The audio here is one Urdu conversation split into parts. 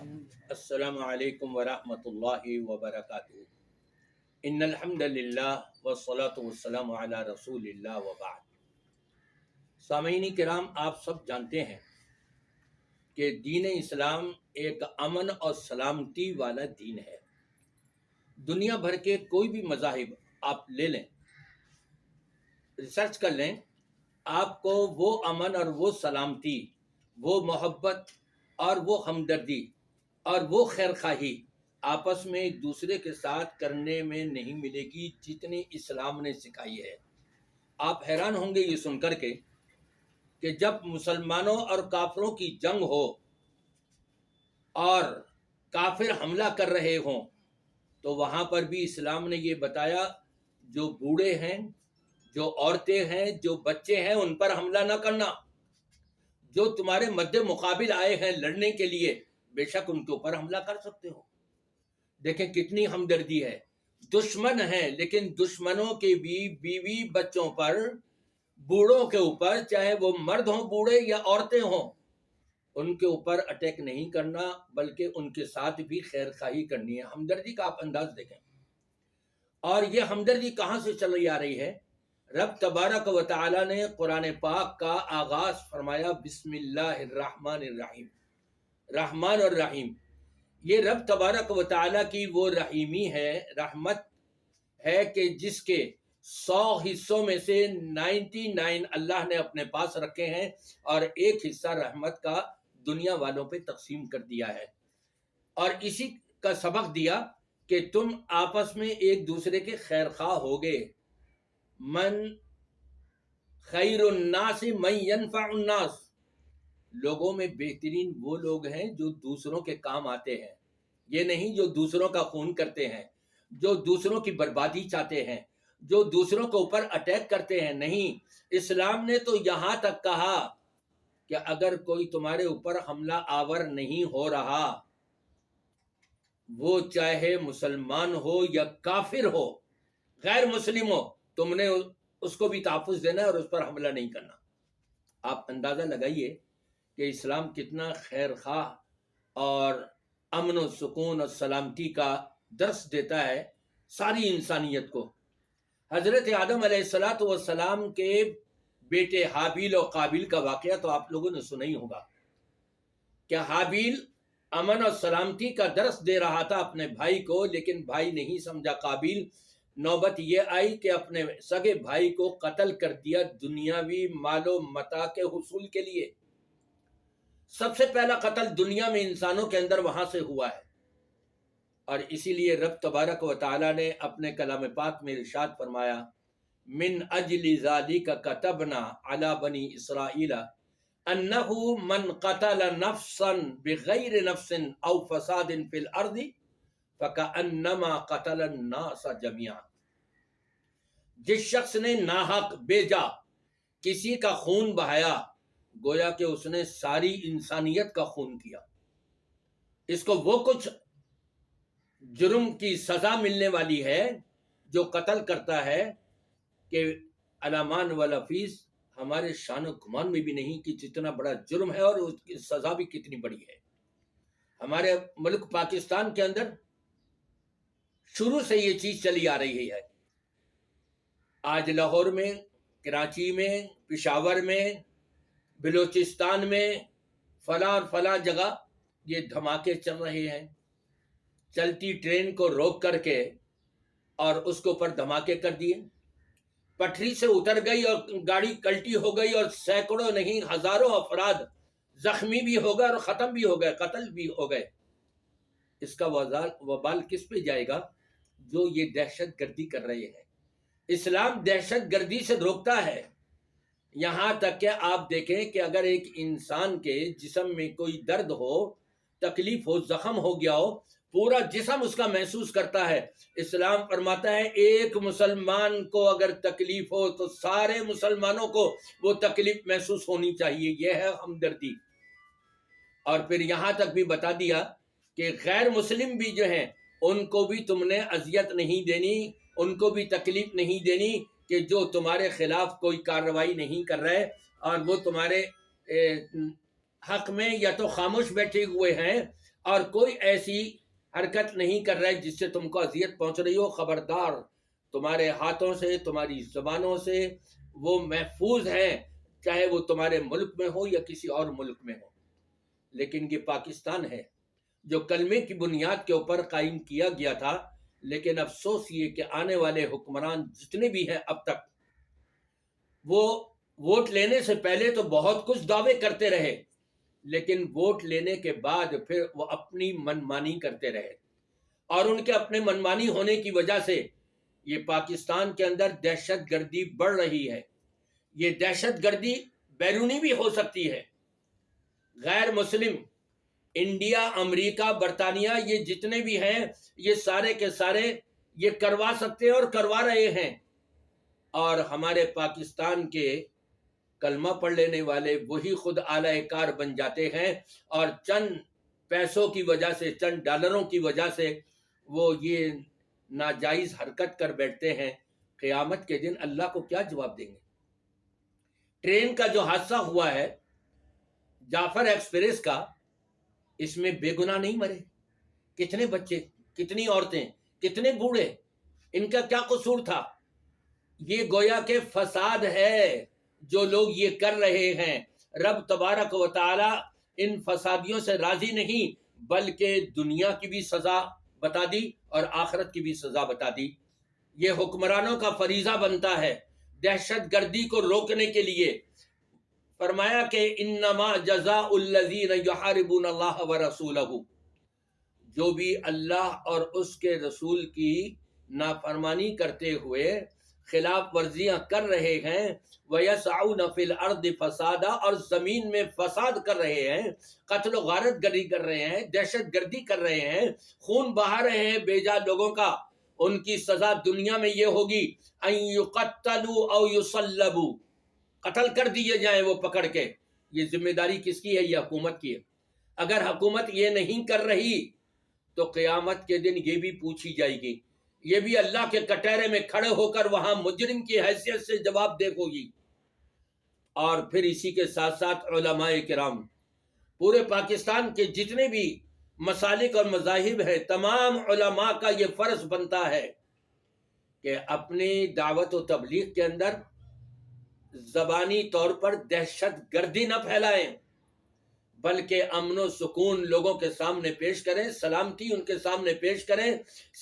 السلام علیکم ورحمۃ اللہ وبرکاتہ۔ ان الحمد للہ والصلاة والسلام علی رسول اللہ وبعد۔ سامعین کرام، آپ سب جانتے ہیں کہ دین اسلام ایک امن اور سلامتی والا دین ہے۔ دنیا بھر کے کوئی بھی مذاہب آپ لے لیں، ریسرچ کر لیں، آپ کو وہ امن اور وہ سلامتی، وہ محبت اور وہ ہمدردی اور وہ خیر خواہی آپس میں ایک دوسرے کے ساتھ کرنے میں نہیں ملے گی جتنی اسلام نے سکھائی ہے۔ آپ حیران ہوں گے یہ سن کر کے کہ جب مسلمانوں اور کافروں کی جنگ ہو اور کافر حملہ کر رہے ہوں تو وہاں پر بھی اسلام نے یہ بتایا، جو بوڑھے ہیں، جو عورتیں ہیں، جو بچے ہیں، ان پر حملہ نہ کرنا۔ جو تمہارے مد مقابل آئے ہیں لڑنے کے لیے، بے شک ان کے اوپر حملہ کر سکتے ہو۔ دیکھیں کتنی ہمدردی ہے۔ دشمن ہیں لیکن دشمنوں کے بھی بیوی بچوں پر، بوڑھوں کے اوپر، چاہے وہ مرد ہوں بوڑھے یا عورتیں ہوں، ان کے اوپر اٹیک نہیں کرنا بلکہ ان کے ساتھ بھی خیر خواہی کرنی ہے۔ ہمدردی کا آپ انداز دیکھیں۔ اور یہ ہمدردی کہاں سے چلی آ رہی ہے؟ رب تبارک و تعالی نے قرآن پاک کا آغاز فرمایا بسم اللہ الرحمن الرحیم، رحمان اور رحیم۔ یہ رب تبارک و تعالی کی وہ رحیمی ہے، رحمت ہے کہ جس کے 100 حصوں میں سے 99 اللہ نے اپنے پاس رکھے ہیں اور ایک حصہ رحمت کا دنیا والوں پہ تقسیم کر دیا ہے، اور اسی کا سبق دیا کہ تم آپس میں ایک دوسرے کے خیر خواہ ہوگے۔ من خیر الناس من ینفع الناس، لوگوں میں بہترین وہ لوگ ہیں جو دوسروں کے کام آتے ہیں، یہ نہیں جو دوسروں کا خون کرتے ہیں، جو دوسروں کی بربادی چاہتے ہیں، جو دوسروں کے اوپر اٹیک کرتے ہیں۔ نہیں، اسلام نے تو یہاں تک کہا کہ اگر کوئی تمہارے اوپر حملہ آور نہیں ہو رہا، وہ چاہے مسلمان ہو یا کافر ہو، غیر مسلم ہو، تم نے اس کو بھی تحفظ دینا ہے اور اس پر حملہ نہیں کرنا۔ آپ اندازہ لگائیے کہ اسلام کتنا خیر خواہ اور امن و سکون اور سلامتی کا درس دیتا ہے ساری انسانیت کو۔ حضرت آدم علیہ السلام کے بیٹے حابیل اور قابیل کا واقعہ تو آپ لوگوں نے سنا ہی ہوگا کہ حابیل امن اور سلامتی کا درس دے رہا تھا اپنے بھائی کو، لیکن بھائی نہیں سمجھا قابیل۔ نوبت یہ آئی کہ اپنے سگے بھائی کو قتل کر دیا دنیاوی مال و متاع کے حصول کے لیے۔ سب سے پہلا قتل دنیا میں انسانوں کے اندر وہاں سے ہوا ہے، اور اسی لیے رب تبارک و تعالی نے اپنے کلام پاک میں ارشاد فرمایا من اجل ذالک کتبنا علی بنی اسرائیل انہ من قتل نفسا بغیر نفس او فساد فی الارض فکأنما قتل الناس جميعا، جس شخص نے ناحق بے جا کسی کا خون بہایا گویا کہ اس نے ساری انسانیت کا خون کیا۔ اس کو وہ کچھ جرم کی سزا ملنے والی ہے جو قتل کرتا ہے کہ علامان والافیس ہمارے شان و گمان میں بھی نہیں کہ جتنا بڑا جرم ہے اور اس کی سزا بھی کتنی بڑی ہے۔ ہمارے ملک پاکستان کے اندر شروع سے یہ چیز چلی آ رہی ہے۔ آج لاہور میں، کراچی میں، پشاور میں، بلوچستان میں، فلاں اور فلاں جگہ یہ دھماکے چل رہے ہیں۔ چلتی ٹرین کو روک کر کے اور اس کے اوپر دھماکے کر دیے، پٹری سے اتر گئی اور گاڑی کلٹی ہو گئی اور سینکڑوں نہیں ہزاروں افراد زخمی بھی ہو گئے اور ختم بھی ہو گئے، قتل بھی ہو گئے۔ اس کا وبال کس پہ جائے گا؟ جو یہ دہشت گردی کر رہے ہیں۔ اسلام دہشت گردی سے روکتا ہے، یہاں تک کہ آپ دیکھیں کہ اگر ایک انسان کے جسم میں کوئی درد ہو، تکلیف ہو، زخم ہو گیا ہو، پورا جسم اس کا محسوس کرتا ہے۔ اسلام فرماتا ہے ایک مسلمان کو اگر تکلیف ہو تو سارے مسلمانوں کو وہ تکلیف محسوس ہونی چاہیے، یہ ہے ہمدردی۔ اور پھر یہاں تک بھی بتا دیا کہ غیر مسلم بھی جو ہیں ان کو بھی تم نے اذیت نہیں دینی، ان کو بھی تکلیف نہیں دینی کہ جو تمہارے خلاف کوئی کارروائی نہیں کر رہے اور وہ تمہارے حق میں یا تو خاموش بیٹھے ہوئے ہیں اور کوئی ایسی حرکت نہیں کر رہا ہے جس سے تم کو اذیت پہنچ رہی ہو، خبردار تمہارے ہاتھوں سے، تمہاری زبانوں سے وہ محفوظ ہیں، چاہے وہ تمہارے ملک میں ہو یا کسی اور ملک میں ہو۔ لیکن یہ پاکستان ہے جو کلمے کی بنیاد کے اوپر قائم کیا گیا تھا، لیکن افسوس یہ کہ آنے والے حکمران جتنے بھی ہیں اب تک، وہ ووٹ لینے سے پہلے تو بہت کچھ دعوے کرتے رہے، لیکن ووٹ لینے کے بعد پھر وہ اپنی منمانی کرتے رہے، اور ان کے اپنے منمانی ہونے کی وجہ سے یہ پاکستان کے اندر دہشت گردی بڑھ رہی ہے۔ یہ دہشت گردی بیرونی بھی ہو سکتی ہے، غیر مسلم، انڈیا، امریکہ، برطانیہ، یہ جتنے بھی ہیں یہ سارے کے سارے یہ کروا سکتے ہیں اور کروا رہے ہیں، اور ہمارے پاکستان کے کلمہ پڑھ لینے والے وہی خود اعلی کار بن جاتے ہیں، اور چند پیسوں کی وجہ سے، چند ڈالروں کی وجہ سے وہ یہ ناجائز حرکت کر بیٹھتے ہیں۔ قیامت کے دن اللہ کو کیا جواب دیں گے؟ ٹرین کا جو حادثہ ہوا ہے جعفر ایکسپریس کا، اس میں بے گناہ نہیں مرے، کتنے بچے، کتنی عورتیں، کتنے بوڑھے، ان کا کیا قصور تھا؟ یہ گویا کہ فساد ہے جو لوگ یہ کر رہے ہیں۔ رب تبارک و تعالی ان فسادیوں سے راضی نہیں، بلکہ دنیا کی بھی سزا بتا دی اور آخرت کی بھی سزا بتا دی۔ یہ حکمرانوں کا فریضہ بنتا ہے دہشت گردی کو روکنے کے لیے۔ فرمایا کہ انما جزاء الذین یحاربون اللہ ورسولہ، جو بھی اللہ اور اس کے رسول کی نافرمانی کرتے ہوئے خلاف ورزیاں کر رہے ہیں، وَيَسْعَوْنَ فِي الْأَرْضِ فَسَادًا، اور زمین میں فساد کر رہے ہیں، قتل و غارت گری کر رہے ہیں، دہشت گردی کر رہے ہیں، خون بہا رہے ہیں بے جا لوگوں کا، ان کی سزا دنیا میں یہ ہوگی ان يُقَتَّلُوا أَوْ يُصَلَّبُوا، قتل کر دیے جائیں وہ پکڑ کے۔ یہ ذمہ داری کس کی ہے؟ یہ حکومت کی ہے۔ اگر حکومت یہ نہیں کر رہی تو قیامت کے دن یہ بھی پوچھی جائے گی، یہ بھی اللہ کے کٹہرے میں کھڑے ہو کر وہاں مجرم کی حیثیت سے جواب دے ہوگی۔ اور پھر اسی کے ساتھ ساتھ علماء کرام، پورے پاکستان کے جتنے بھی مسالک اور مذاہب ہیں، تمام علماء کا یہ فرض بنتا ہے کہ اپنی دعوت و تبلیغ کے اندر زبانی طور پر دہشت گردی نہ پھیلائیں، بلکہ امن و سکون لوگوں کے سامنے پیش کریں، سلامتی ان کے سامنے پیش کریں،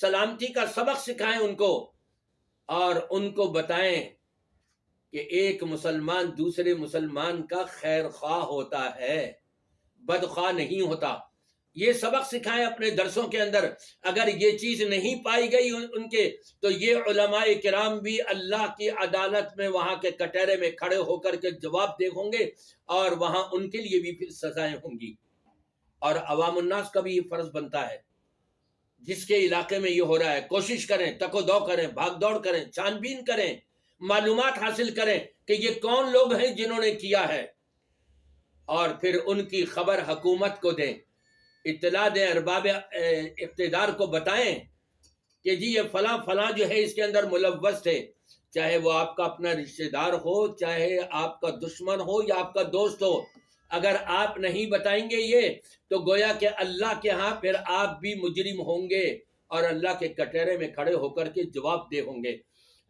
سلامتی کا سبق سکھائیں ان کو، اور ان کو بتائیں کہ ایک مسلمان دوسرے مسلمان کا خیر خواہ ہوتا ہے، بدخواہ نہیں ہوتا۔ یہ سبق سکھائیں اپنے درسوں کے اندر۔ اگر یہ چیز نہیں پائی گئی ان کے، تو یہ علماء کرام بھی اللہ کی عدالت میں وہاں کے کٹہرے میں کھڑے ہو کر کے جواب دہ ہوں گے، اور وہاں ان کے لیے بھی پھر سزائیں ہوں گی۔ اور عوام الناس کا بھی یہ فرض بنتا ہے، جس کے علاقے میں یہ ہو رہا ہے کوشش کریں، تک و دو کریں، بھاگ دوڑ کریں، چھان بین کریں، معلومات حاصل کریں کہ یہ کون لوگ ہیں جنہوں نے کیا ہے، اور پھر ان کی خبر حکومت کو دیں، اطلاع دیں، ارباب اقتدار کو بتائیں کہ جی یہ فلاں فلاں جو ہے اس کے اندر ملوث تھے، چاہے وہ آپ کا اپنا رشتہ دار ہو، چاہے آپ کا دشمن ہو یا آپ کا دوست ہو۔ اگر آپ نہیں بتائیں گے یہ، تو گویا کہ اللہ کے ہاں پھر آپ بھی مجرم ہوں گے اور اللہ کے کٹہرے میں کھڑے ہو کر کے جواب دہ ہوں گے۔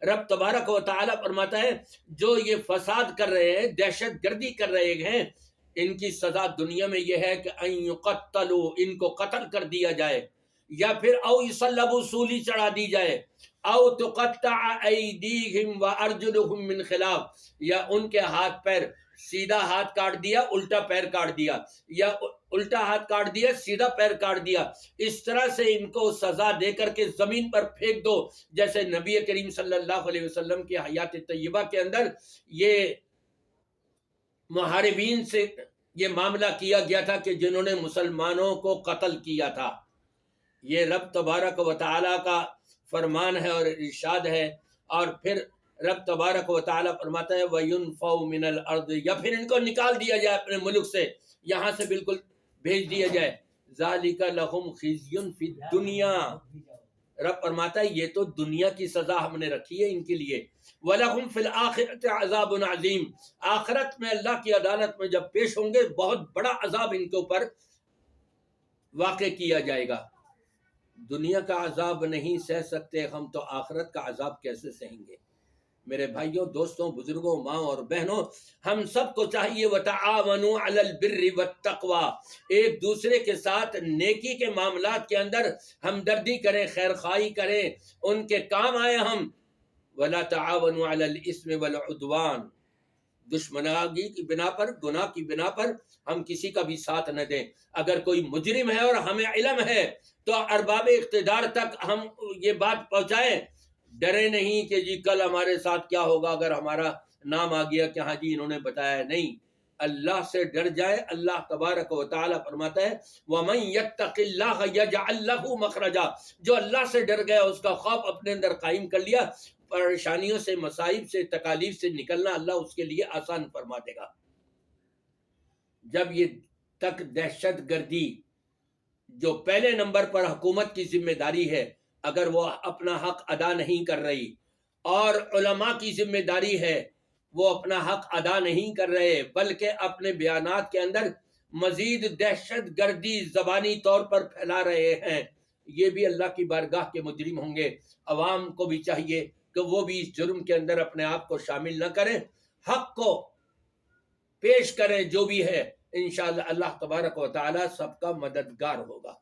رب تبارک و تعالیٰ فرماتا ہے جو یہ فساد کر رہے ہیں، دہشت گردی کر رہے ہیں، ان کی سزا دنیا میں یہ ہے کہ ان یقتلوا، ان کو قتل کر دیا جائے، یا پھر او یصلبوا، سولی چڑھا دی جائے، او تقطع ایدیہم وارجلہم من خلاف، یا ان کے ہاتھ پیر، سیدھا ہاتھ کاٹ دیا، الٹا پیر کاٹ دیا، یا الٹا ہاتھ کاٹ دیا، سیدھا پیر کاٹ دیا، اس طرح سے ان کو سزا دے کر کے زمین پر پھینک دو، جیسے نبی کریم صلی اللہ علیہ وسلم کی حیات طیبہ کے اندر یہ محاربین سے یہ معاملہ کیا گیا تھا کہ جنہوں نے مسلمانوں کو قتل کیا تھا۔ یہ رب تبارک و تعالیٰ کا فرمان ہے اور ارشاد ہے۔ اور پھر رب تبارک و تعالیٰ فرماتا ہے وَيُنْفَوْا مِنَ الْأَرْضِ، یا پھر ان کو نکال دیا جائے اپنے ملک سے، یہاں سے بالکل بھیج دیا جائے۔ ذَلِكَ لَهُمْ خِزْيٌ فِي الدُّنْيَا، رب فرماتا ہے یہ تو دنیا کی سزا ہم نے رکھی ہے ان کے لیے۔ وَلَهُمْ فِي الْآخِرَةِ عَذَابٌ عَظِيمٌ، آخرت میں اللہ کی عدالت میں جب پیش ہوں گے بہت بڑا عذاب ان کے اوپر واقع کیا جائے گا۔ دنیا کا عذاب نہیں سہ سکتے ہم تو آخرت کا عذاب کیسے سہیں گے؟ میرے بھائیوں، دوستوں، بزرگوں، ماں اور بہنوں، ہم سب کو چاہیے وَتَعَاوَنُوا عَلَى الْبِرِّ وَالتَّقْوَى، ایک دوسرے کے ساتھ نیکی کے معاملات کے اندر ہمدردی کریں، خیر خواہی کریں، ان کے کام آئے ہم۔ وَلَا تَعَاوَنُوا عَلَى الْإِثْمِ وَالْعُدْوَانِ، دشمناگی کی بنا پر، گناہ کی بنا پر ہم کسی کا بھی ساتھ نہ دیں۔ اگر کوئی مجرم ہے اور ہمیں علم ہے تو ارباب اقتدار تک ہم یہ بات پہنچائیں، ڈرے نہیں کہ جی کل ہمارے ساتھ کیا ہوگا اگر ہمارا نام آ گیا کہ ہاں جی انہوں نے بتایا۔ نہیں، اللہ سے ڈر جائے۔ اللہ تبارک و تعالی فرماتا ہے وَمَن يَتَّقِ اللَّهَ يَجْعَل لَّهُ مَخْرَجًا، جو اللہ سے ڈر گیا، اس کا خوف اپنے اندر قائم کر لیا، پریشانیوں سے، مصائب سے، تکالیف سے نکلنا اللہ اس کے لیے آسان فرما دے گا۔ جب یہ تک دہشت گردی جو پہلے نمبر پر حکومت کی ذمہ داری ہے، اگر وہ اپنا حق ادا نہیں کر رہی، اور علماء کی ذمہ داری ہے وہ اپنا حق ادا نہیں کر رہے، بلکہ اپنے بیانات کے اندر مزید دہشت گردی زبانی طور پر پھیلا رہے ہیں، یہ بھی اللہ کی بارگاہ کے مجرم ہوں گے۔ عوام کو بھی چاہیے کہ وہ بھی اس جرم کے اندر اپنے آپ کو شامل نہ کریں، حق کو پیش کریں جو بھی ہے۔ انشاءاللہ اللہ تبارک و تعالی سب کا مددگار ہوگا۔